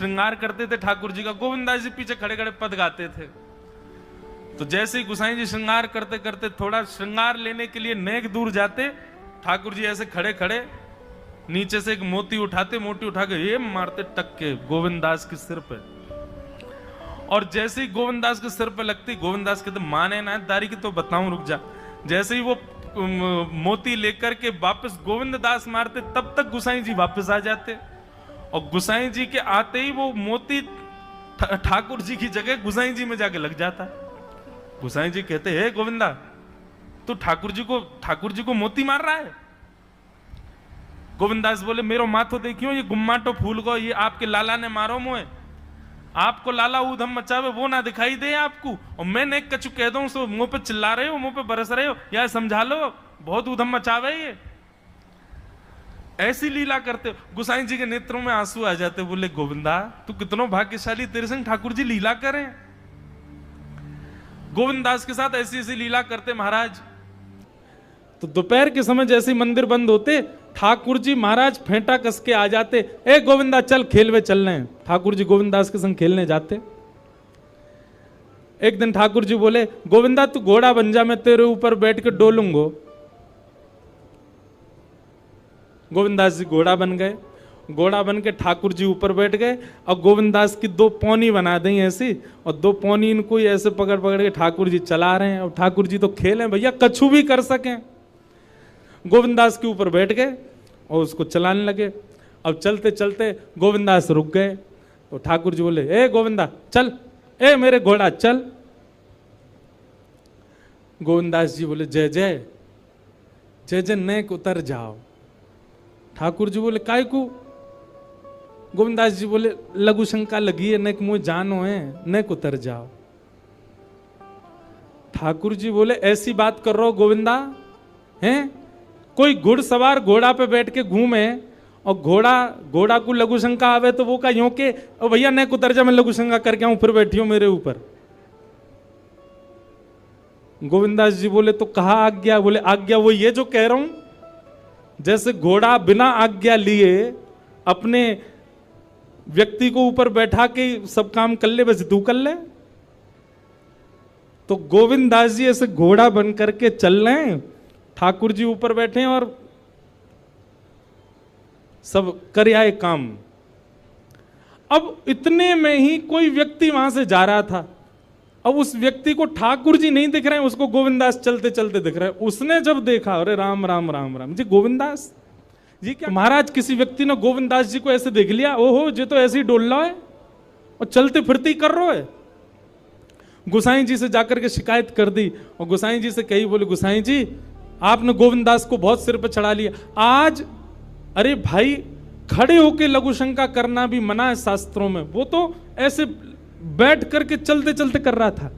श्रृंगार करते थे ठाकुर जी का, गोविंदास जी पीछे खड़े खड़े पद गाते थे। तो जैसे ही गोसाई जी श्रृंगार करते करते थोड़ा श्रृंगार लेने के लिए नेक दूर जाते, ठाकुर जी ऐसे खड़े खड़े नीचे से एक मोती उठाते, मोती उठा के ये मारते टक के गोविंदास के सिर पे। और जैसे ही गोविंदास के सिर पे लगती, गोविंदास कहते माने ना दारी की तो बताऊं, रुक जा। जैसे ही वो मोती लेकर के वापस गोविंददास मारते, तब तक गोसाई जी वापस आ जाते। और गोसाई जी के आते ही वो मोती ठाकुर जी की जगह गोसाई जी में जाके लग जाता। गोसाई जी कहते हे गोविंदा, तू ठाकुर जी को मोती मार रहा है? गोविंदास बोले मेरो माथो देखियो, ये गुम्माटो फूल को ये आपके लाला ने मारो मोए। आपको लाला ऊधम मचावे वो ना दिखाई दे आपको, और मैं नेक कछु कह दूं सो मुंह पे चिल्ला रहे हो, मुंह पे बरस रहे हो, या समझा लो बहुत ऊधम मचावे ये। ऐसी लीला करते हो। गोसाई जी के नेत्रों में आंसू आ जाते, बोले गोविंदा तू कितना भाग्यशाली, तेरे संग ठाकुर जी लीला करें। गोविंदास के साथ ऐसी ऐसी लीला करते महाराज। तो दोपहर के समय जैसे ही मंदिर बंद होते, ठाकुर जी महाराज फेंटा कस के आ जाते, ए गोविंदा चल खेलवे चल रहे हैं। ठाकुर जी गोविंदास के संग खेलने जाते। एक दिन ठाकुर जी बोले गोविंदा तू घोड़ा बन जा, मैं तेरे ऊपर बैठ के डोलूंगो। गोविंदास जी घोड़ा बन गए। घोड़ा बन के ठाकुर जी ऊपर बैठ गए, और गोविंदास की दो पौनी बना दी ऐसी, और दो पौनी इनको ऐसे पकड़ पकड़ के ठाकुर जी चला रहे हैं। और ठाकुर जी तो खेलें भैया, कछु भी कर सकें। गोविंदास के ऊपर बैठ गए और उसको चलाने लगे। अब चलते चलते गोविंदास रुक गए, तो ठाकुर जी बोले ए गोविंदा चल, ए मेरे घोड़ा चल। गोविंदास जी बोले जय जय जय जय, नेक उतर जाओ। ठाकुर जी बोले काय को? गोविंदास जी बोले लघु शंका लगी है, नेक मुझे जानो है, नेक उतर जाओ। ठाकुर जी बोले ऐसी बात कर रहे हो गोविंदा हैं? कोई घुड़सवार घोड़ा पे बैठ के घूमे और घोड़ा को लघु शंका आवे तो वो का यूं के ओ भैया नेक उतर जा, मैं लघु शंका करके आऊं, फिर बैठियो मेरे ऊपर। गोविंदास जी बोले तो कहा आज्ञा? बोले आज्ञा वो ये जो कह रहा हूं, जैसे घोड़ा बिना आज्ञा लिए अपने व्यक्ति को ऊपर बैठा के सब काम कर ले, वैसे तू कर ले। तो गोविंदास जी ऐसे घोड़ा बन करके चल रहे हैं, ठाकुर जी ऊपर बैठे हैं और सब कर आए काम। अब इतने में ही कोई व्यक्ति वहां से जा रहा था। अब उस व्यक्ति को ठाकुर जी नहीं दिख रहे हैं, उसको गोविंदास चलते चलते दिख रहे हैं। उसने जब देखा, अरे राम राम राम राम जी, गोविंदास जी क्या महाराज? किसी व्यक्ति ने गोविंदास जी को ऐसे देख लिया, ओहो जी तो ऐसे ही डोल रहा है और चलते फिरते ही कर रहा है। गोसाई जी से जाकर के शिकायत कर दी, और गोसाई जी से कही, बोले गोसाई जी आपने गोविंदास को बहुत सिर पर चढ़ा लिया आज। अरे भाई खड़े होके लघु शंका करना भी मना है शास्त्रों में, वो तो ऐसे बैठ करके चलते चलते कर रहा था,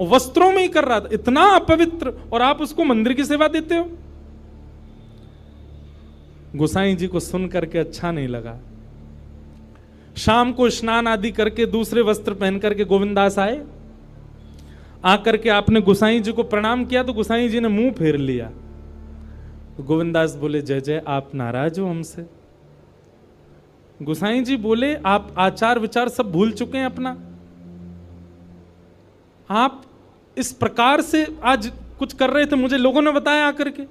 वस्त्रों में ही कर रहा था, इतना अपवित्र, और आप उसको मंदिर की सेवा देते हो। गोसाई जी को सुन करके अच्छा नहीं लगा। शाम को स्नान आदि करके दूसरे वस्त्र पहन करके गोविंदास आए। आकर के आपने गोसाई जी को प्रणाम किया तो गोसाई जी ने मुंह फेर लिया। तो गोविंदास बोले जय जय, आप नाराज हो हमसे? गोसाई जी बोले आप आचार विचार सब भूल चुके हैं अपना। आप इस प्रकार से आज कुछ कर रहे थे, मुझे लोगों ने बताया आकर के।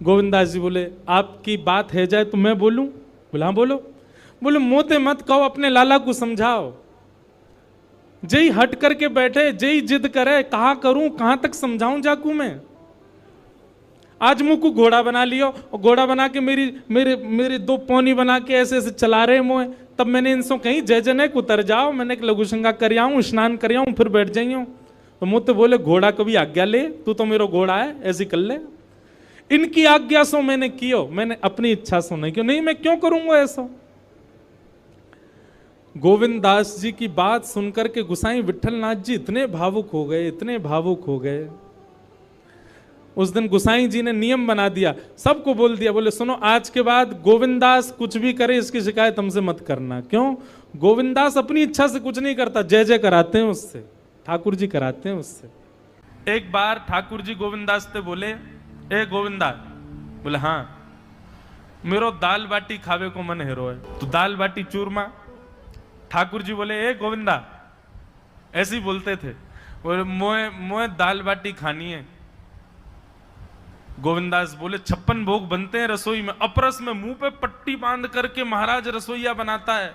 गोविंदास जी बोले आपकी बात है जाए तो मैं बोलूं? बोला हाँ बोलो। बोले मोते मत कहो, अपने लाला को समझाओ। जय हट करके बैठे, जय जिद करे, कहा करूं, कहां तक समझाऊं जाकू मैं? आज मुंह को घोड़ा बना लियो, और घोड़ा बना के मेरे दो पौनी बना के ऐसे ऐसे चला रहे मोए। तब मैंने इनसे कहीं जय जय को उतर जाओ, मैंने लघु शंका कर आऊं, स्नान कर आऊं, फिर बैठ जाइयो। तो मुझे बोले घोड़ा कभी आज्ञा ले, तू तो मेरा घोड़ा है, ऐसी कर ले। इनकी आज्ञा सो मैंने कियो, मैंने अपनी इच्छा सो नहीं क्यों? नहीं मैं क्यों करूंगा ऐसा? गोविंदास जी की बात सुनकर के गोसाई विठलनाथ जी इतने भावुक हो गए, इतने भावुक हो गए। उस दिन गोसाई जी ने नियम बना दिया, सबको बोल दिया, बोले सुनो आज के बाद गोविंदास कुछ भी करे इसकी शिकायत हमसे मत करना। क्यों? गोविंदास अपनी इच्छा से कुछ नहीं करता, जय जय कराते हैं उससे, ठाकुर जी कराते हैं उससे। एक बार ठाकुर जी गोविंदास से बोले ए गोविंदा? बोले हाँ। मेरो दाल बाटी खावे को मन हेरो है। तो दाल बाटी चूरमा। ठाकुर जी बोले ए गोविंदा, ऐसे ही बोलते थे, बोले मोए दाल बाटी खानी है। गोविंदास बोले 56 भोग बनते हैं रसोई में। अपरस में मुंह पे पट्टी बांध करके महाराज रसोईया बनाता है।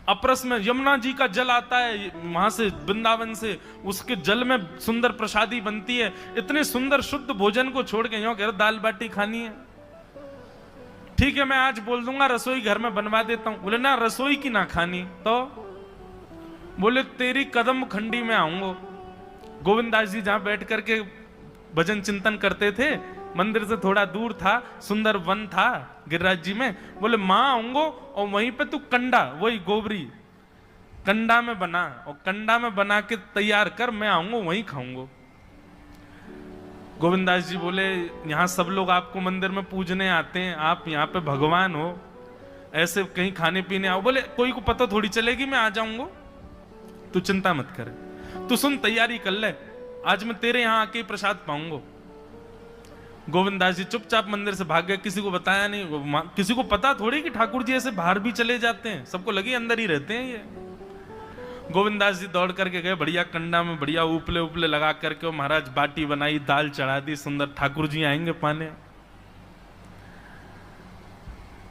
अपरस में यमुना जी का जल आता है वहां से, वृंदावन से, उसके जल में सुंदर प्रसादी बनती है। इतने सुंदर शुद्ध भोजन को छोड़ के यूं कह रहे दाल बाटी खानी है। ठीक है, मैं आज बोल दूंगा रसोई घर में बनवा देता हूं। बोले ना, रसोई की ना खानी तो। बोले तेरी कदम खंडी में आऊंगा। गोविंदास जी जहां बैठ करके भजन चिंतन करते थे, मंदिर से थोड़ा दूर था, सुंदर वन था गिरिराज जी में। बोले मां आऊंगो और वहीं पे तू कंडा, वही गोबरी कंडा में बना, और कंडा में बना के तैयार कर, मैं आऊंगा वहीं खाऊंगा। गोविंदास जी बोले यहां सब लोग आपको मंदिर में पूजने आते हैं, आप यहाँ पे भगवान हो, ऐसे कहीं खाने पीने आओ। बोले कोई को पता थोड़ी चलेगी, मैं आ जाऊंगा, तू चिंता मत करे, तू सुन तैयारी कर ले, आज मैं तेरे यहां आके प्रसाद पाऊंगा। गोविंदास जी चुपचाप मंदिर से भाग गए, किसी को बताया नहीं। किसी को पता थोड़ी कि ठाकुर जी ऐसे बाहर भी चले जाते हैं, सबको लगे अंदर ही रहते हैं ये। गोविंदास जी दौड़ करके गए, बढ़िया कंडा में बढ़िया उपले उपले लगा करके महाराज बाटी बनाई, दाल चढ़ा दी, सुंदर। ठाकुर जी आएंगे पाने।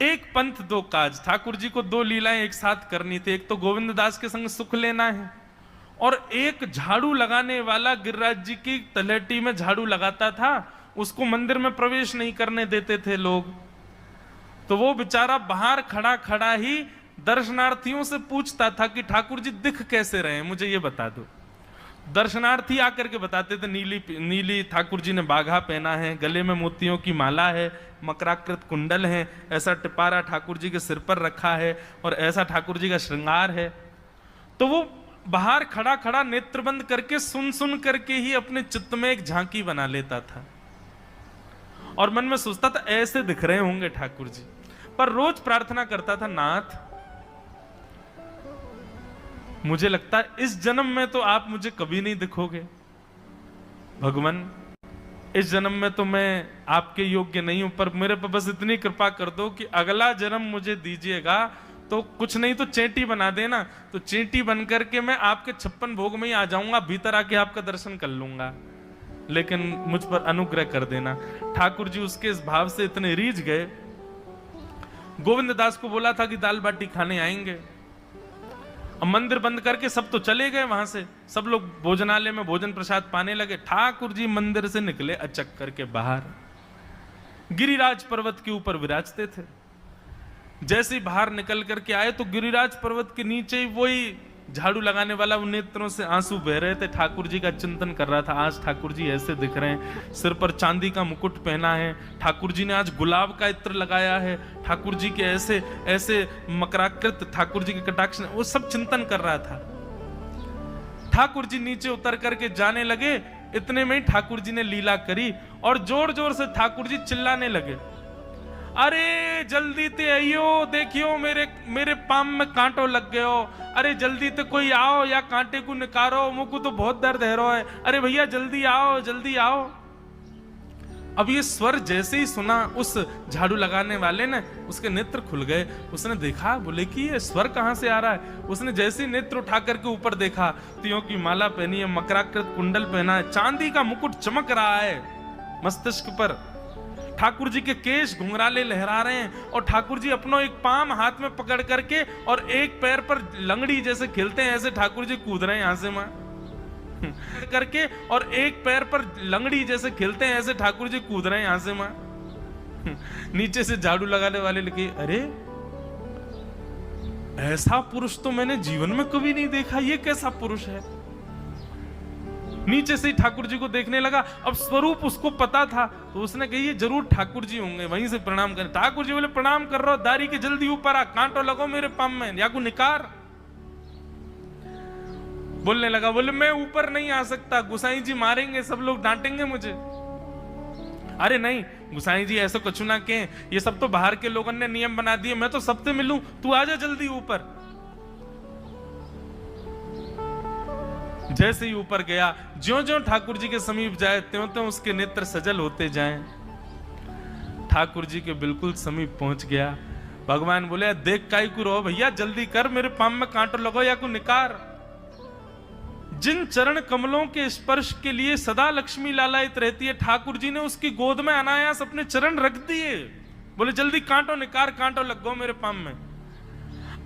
एक पंथ दो काज, ठाकुर जी को दो लीलाएं एक साथ करनी थी। एक तो गोविंद दास के संग सुख लेना है, और एक झाड़ू लगाने वाला गिरिराज जी की तलहटी में झाड़ू लगाता था, उसको मंदिर में प्रवेश नहीं करने देते थे लोग। तो वो बेचारा बाहर खड़ा खड़ा ही दर्शनार्थियों से पूछता था कि ठाकुर जी दिख कैसे रहे हैं, मुझे ये बता दो। दर्शनार्थी आकर के बताते थे नीली ठाकुर जी ने बाघा पहना है, गले में मोतियों की माला है, मकराकृत कुंडल है, ऐसा टिपारा ठाकुर जी के सिर पर रखा है, और ऐसा ठाकुर जी का श्रृंगार है। तो वो बाहर खड़ा खड़ा नेत्र बंद करके सुन सुन करके ही अपने चित्त में एक झांकी बना लेता था, और मन में सोचता था ऐसे दिख रहे होंगे ठाकुर जी। पर रोज प्रार्थना करता था, नाथ मुझे लगता है इस जन्म में तो आप मुझे कभी नहीं दिखोगे, भगवान इस जन्म में तो मैं आपके योग्य नहीं हूं, पर मेरे पर बस इतनी कृपा कर दो कि अगला जन्म मुझे दीजिएगा, तो कुछ नहीं तो चेंटी बना देना, तो चेंटी बन करके मैं आपके 56 भोग में ही आ जाऊंगा, भीतर आके आपका दर्शन कर लूंगा, लेकिन मुझ पर अनुग्रह कर देना। ठाकुर जी उसके इस भाव से इतने रीझ गए। गोविंद दास को बोला था कि दाल बाटी खाने आएंगे, अब मंदिर बंद करके सब तो चले गए वहां से, सब लोग भोजनालय में भोजन प्रसाद पाने लगे। ठाकुर जी मंदिर से निकले अचक करके बाहर, गिरिराज पर्वत के ऊपर विराजते थे। जैसे ही बाहर निकल करके आए तो गिरिराज पर्वत के नीचे ही वही झाड़ू लगाने वाला उन नेत्रों से आंसू बह रहे थे। ठाकुर जी का चिंतन कर रहा था, आज ठाकुर जी ऐसे दिख रहे हैं, सिर पर चांदी का मुकुट पहना है, ठाकुर जी ने आज गुलाब का इत्र लगाया है, ठाकुर जी के ऐसे ऐसे मकराकृत ठाकुर जी के कटाक्ष, वो सब चिंतन कर रहा था। ठाकुर जी नीचे उतर करके जाने लगे, इतने में ही ठाकुर जी ने लीला करी और जोर जोर से ठाकुर जी चिल्लाने लगे, अरे जल्दी ते आइयो, देखियो मेरे पाम में कांटो लग गयो, अरे जल्दी ते कोई आओ या कांटे को निकारो, मुझको तो बहुत दर्द है रो है, अरे भैया जल्दी आओ जल्दी आओ। अब ये स्वर जैसे ही सुना उस झाड़ू लगाने वाले ने, उसके नेत्र खुल गए। उसने देखा, बोले कि ये स्वर कहां से आ रहा है। उसने जैसे ही नेत्र उठा करके ऊपर देखा, तियों की माला पहनी है, मकराकृत कुंडल पहना है, चांदी का मुकुट चमक रहा है मस्तिष्क पर, ठाकुर जी के केश घुंघराले लहरा रहे हैं, और ठाकुर जी अपना एक पाम हाथ में पकड़ करके और एक पैर पर लंगड़ी जैसे खेलते हैं ऐसे ठाकुर जी कूद रहे हैं यहां से मां करके, और एक पैर पर लंगड़ी जैसे खेलते हैं ऐसे ठाकुर जी कूद रहे हैं यहां से मां। नीचे से झाड़ू लगाने वाले लिखे, अरे ऐसा पुरुष तो मैंने जीवन में कभी नहीं देखा, ये कैसा पुरुष है। नीचे से ही ठाकुर जी को देखने लगा। अब स्वरूप उसको पता था, तो उसने कही ये जरूर ठाकुर जी होंगे, वहीं से प्रणाम करें। ठाकुर जी बोले प्रणाम कर रहा हूं, दारी के जल्दी ऊपर आ, कांटो लगो मेरे पाम में, या को निकार। बोलने लगा, बोले मैं ऊपर नहीं आ सकता, गुसाई जी मारेंगे, सब लोग डांटेंगे मुझे। अरे नहीं गुसाई जी ऐसा कुछ ना कहें, ये सब तो बाहर के लोगों ने नियम बना दिए, मैं तो सबसे मिलूं, तू आजा जल्दी ऊपर। जैसे ही ऊपर गया, ज्यों ज्यों ठाकुर जी के समीप जाए त्यों त्यों उसके नेत्र सजल होते जाएं। ठाकुर जी के बिल्कुल समीप पहुंच गया। भगवान बोले देख काई को रो भैया, जल्दी कर, मेरे पाम में कांटो लगो या को निकार। जिन चरण कमलों के स्पर्श के लिए सदा लक्ष्मी लालायित रहती है, ठाकुर जी ने उसकी गोद में अनायास अपने चरण रख दिए। बोले जल्दी कांटो निकार, कांटो लग गो मेरे पाम में।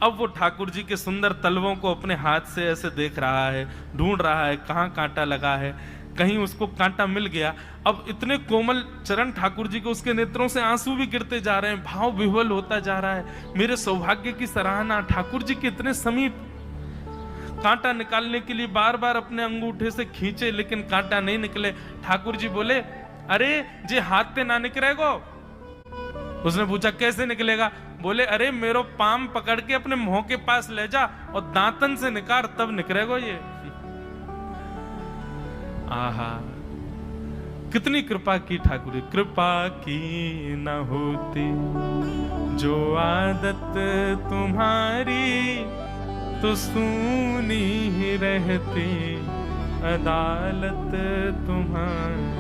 अब वो ठाकुर जी के सुंदर तलवों को अपने हाथ से ऐसे देख रहा है, ढूंढ रहा है कहां कांटा लगा है। कहीं उसको कांटा मिल गया। अब इतने कोमल चरण ठाकुर जी के, उसके नेत्रों से आंसू भी गिरते जा रहे हैं, भाव विह्वल होता जा रहा है। मेरे सौभाग्य की सराहना, ठाकुर जी के इतने समीप। कांटा निकालने के लिए बार बार अपने अंगूठे से खींचे, लेकिन कांटा नहीं निकले। ठाकुर जी बोले अरे जे हाथ पे ना निकलेगो। उसने पूछा कैसे निकलेगा? बोले अरे मेरो पाम पकड़ के अपने मुंह के पास ले जा और दांतन से निकाल, तब निकलेगो ये। आहा, कितनी कृपा की ठाकुर जी। कृपा की न होती जो आदत तुम्हारी, तो सूनी ही रहती अदालत तुम्हारी।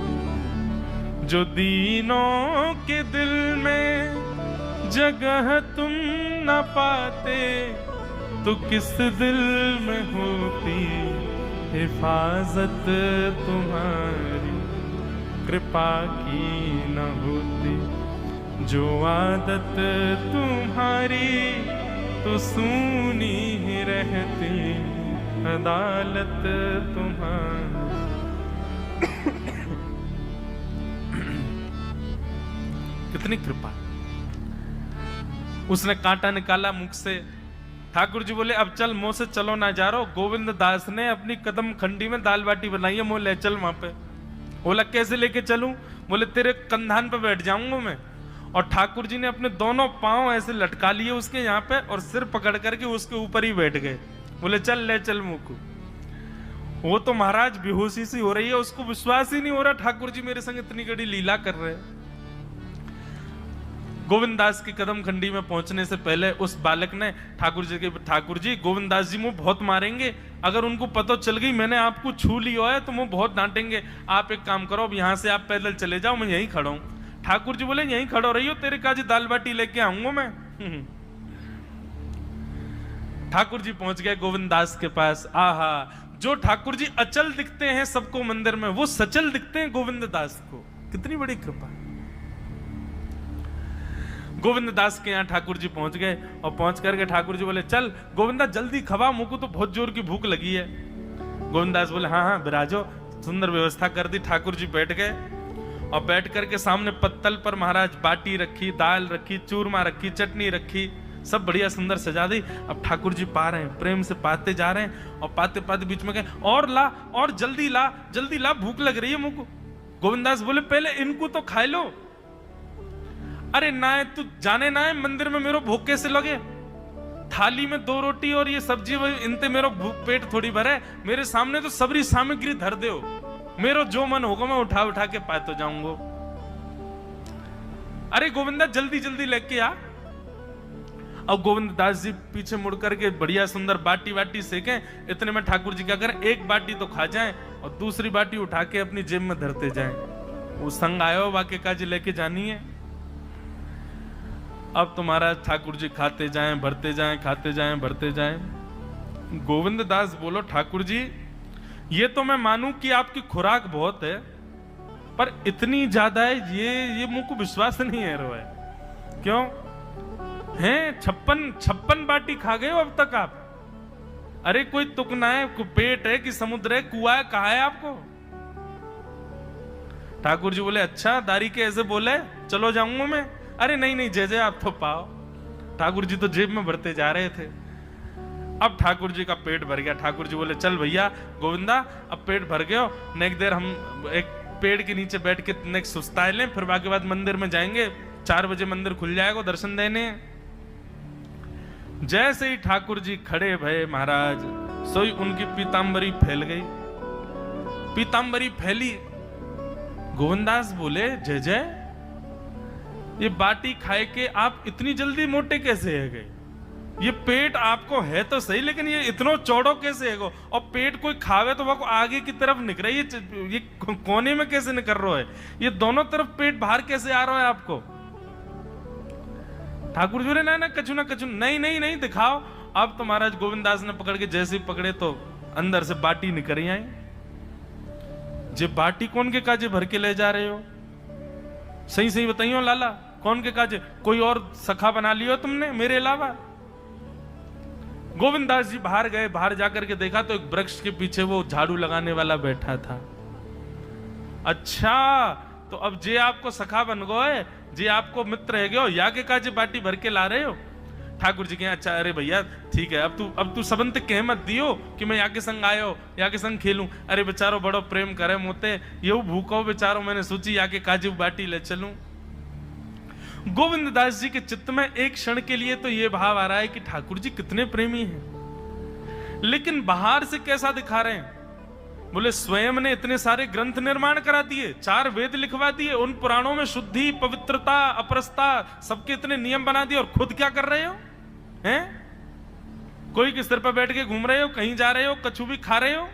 जो दीनों के दिल में जगह तुम न पाते, तो किस दिल में होती हिफाजत तुम्हारी। कृपा की न होती जो आदत तुम्हारी, तो सूनी ही रहती अदालत तुम्हारी। कितनी कृपा। उसने कांटा निकाला मुख से। ठाकुर जी बोले अब चल, मुंह से चलो ना जा रहा। गोविंद दास ने अपनी कदम खंडी में दाल बाटी बनाई है, मुंह ले चल वहां पे। बोला कैसे लेके चलूं? बोले तेरे कंधान पे बैठ जाऊंगा मैं। और ठाकुर जी ने अपने दोनों पांव ऐसे लटका लिए उसके यहाँ पे, और सिर पकड़ करके उसके ऊपर ही बैठ गए। बोले चल ले चल मुंह को। वो तो महाराज बेहोशी सी हो रही है, उसको विश्वास ही नहीं हो रहा ठाकुर जी मेरे संग इतनी बड़ी लीला कर रहे हैं। गोविंद दास की कदम खंडी में पहुंचने से पहले उस बालक ने ठाकुर जी गोविंद दास जी मुझे बहुत मारेंगे, अगर उनको पता चल गई मैंने आपको छू लिया है तो मुझे बहुत डांटेंगे। आप एक काम करो, अब यहां से आप पैदल चले जाओ, मैं यहीं खड़ा हूं। ठाकुर जी बोले यहीं खड़ो रही हो, तेरे काजी दाल बाटी लेके आऊंगा मैं। ठाकुर जी पहुंच गए गोविंद दास के पास। आहा, जो ठाकुर जी अचल दिखते हैं सबको मंदिर में, वो सचल दिखते हैं गोविंद दास को। कितनी बड़ी कृपा। गोविंद दास के यहाँ ठाकुर जी पहुंच गए, और पहुंच करके ठाकुर जी बोले चल गोविंदा जल्दी खवा, मुझको तो बहुत जोर की भूख लगी है। गोविंद दास बोले हाँ हाँ विराजो। सुंदर व्यवस्था कर दी। ठाकुर जी बैठ गए, और बैठ करके सामने पत्तल पर महाराज बाटी रखी, दाल रखी, चूरमा रखी, चटनी रखी, सब बढ़िया सुंदर सजा दी। अब ठाकुर जी पा रहे हैं, प्रेम से पाते जा रहे हैं, और पाते पाते बीच में कहे और ला, और जल्दी ला, भूख लग रही है मुझको। गोविंदास बोले पहले इनको तो खा लो। अरे ना तू जाने ना है मंदिर में मेरो भूख कैसे लगे? थाली में 2 रोटी और ये सब्जी, इनते मेरो भूख पेट थोड़ी भरे। मेरे सामने तो सबरी सामग्री धर दो, मेरो जो मन होगा मैं उठा उठा के पाते जाऊंगा। अरे गोविंदा जल्दी लेके आ। अब गोविंद दास जी पीछे मुड़ करके बढ़िया सुंदर बाटी वाटी सेके। इतने में ठाकुर जी क्या करें, एक बाटी तो खा जाएं और दूसरी बाटी उठा के अपनी जेब में धरते जाएं। वो संग आयो वाके काजी लेके जानी है। अब तुम्हारा ठाकुर जी खाते जाएं, भरते जाएं, खाते जाएं, भरते जाएं। गोविंद दास बोलो ठाकुर जी ये तो मैं मानूं कि आपकी खुराक बहुत है, पर इतनी ज्यादा है ये मुझको विश्वास नहीं है रो है। क्यों हैं 56 बाटी खा गए हो अब तक आप? अरे कोई तुकना है, पेट है कि समुद्र है, कुआ है, कहा है आपको? ठाकुर जी बोले अच्छा दारी के ऐसे बोले, चलो जाऊंगा मैं। अरे नहीं जय आप तो पाओ। ठाकुर जी तो जेब में भरते जा रहे थे। अब ठाकुर जी का पेट भर गया। ठाकुर जी बोले चल भैया गोविंदा अब पेट भर गया, नेक देर हम एक पेड़ के नीचे बैठ के नेक सुस्ताए लें, फिर बाकी बाद मंदिर में जाएंगे। 4 बजे मंदिर खुल जाएगा, दर्शन देने। जैसे ही ठाकुर जी खड़े भये महाराज, सोई उनकी पीतांबरी फैल गई। पीतांबरी फैली। गोविंदास बोले जय ये बाटी खाए के आप इतनी जल्दी मोटे कैसे है गए? ये पेट आपको है तो सही, लेकिन ये इतना चौड़ो कैसे है गो? और पेट कोई खावे तो वो आगे की तरफ निकल रही है, ये कोने में कैसे निकल रहा है? ये दोनों तरफ पेट बाहर कैसे आ रहा है आपको? ठाकुर जी बोले ना कछु ना कछु, नहीं नहीं नहीं दिखाओ। अब तो महाराज गोविंददास ने पकड़ के जैसे ही पकड़े तो अंदर से बाटी निकल आई। जे बाटी कौन के काजे भर के ले जा रहे हो? सही सही बताइयो लाला, कौन के काजे? कोई और सखा बना लियो तुमने मेरे अलावा? गोविंददास जी बाहर गए, बाहर जाकर के देखा तो एक वृक्ष के पीछे वो झाड़ू लगाने वाला बैठा था। अच्छा, तो अब जे आपको सखा बन गए, जे आपको मित्र है गयो, या के काजे बाटी भर के ला रहे हो? ठाकुर जी कहे अच्छा अरे भैया ठीक है, अब तू सबंत कह मत दियो कि मैं या के संग आयो, या के संग खेलूं। अरे बेचारो बड़ो प्रेम करे मोते, ये भूखो बेचारो, मैंने सोची या के काजे बाटी ले चलूं। गोविंददास जी के चित्त में एक क्षण के लिए तो ये भाव आ रहा है कि ठाकुर जी कितने प्रेमी हैं, लेकिन बाहर से कैसा दिखा रहे हैं? बोले स्वयं ने इतने सारे ग्रंथ निर्माण करा दिए, 4 वेद लिखवा दिए, उन पुराणों में शुद्धि, पवित्रता, अपरसता, सबके इतने नियम बना दिए, और खुद क्या कर रहे हो? हैं? कोई किस सिर पर बैठ के घूम रहे हो, कहीं जा रहे हो, कछु भी खा रहे हो?